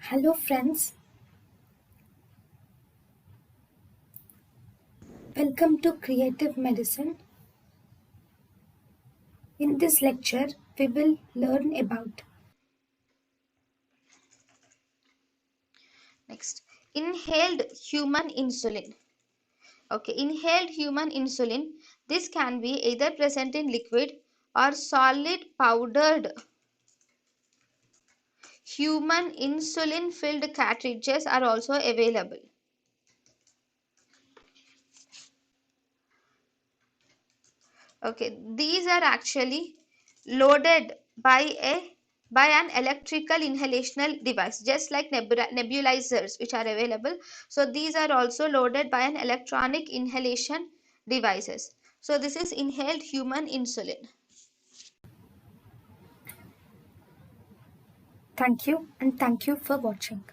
Hello, friends. Welcome to Creative Medicine. In this lecture, we will learn about Next, inhaled human insulin. Okay, inhaled human insulin. This can be either present in liquid or solid powdered. Human insulin filled cartridges are also available. Okay, these are actually loaded by an electrical inhalational device, just like nebulizers which are available. So these are also loaded by an electronic inhalation devices. So this is inhaled human insulin. thank you and thank you for watching.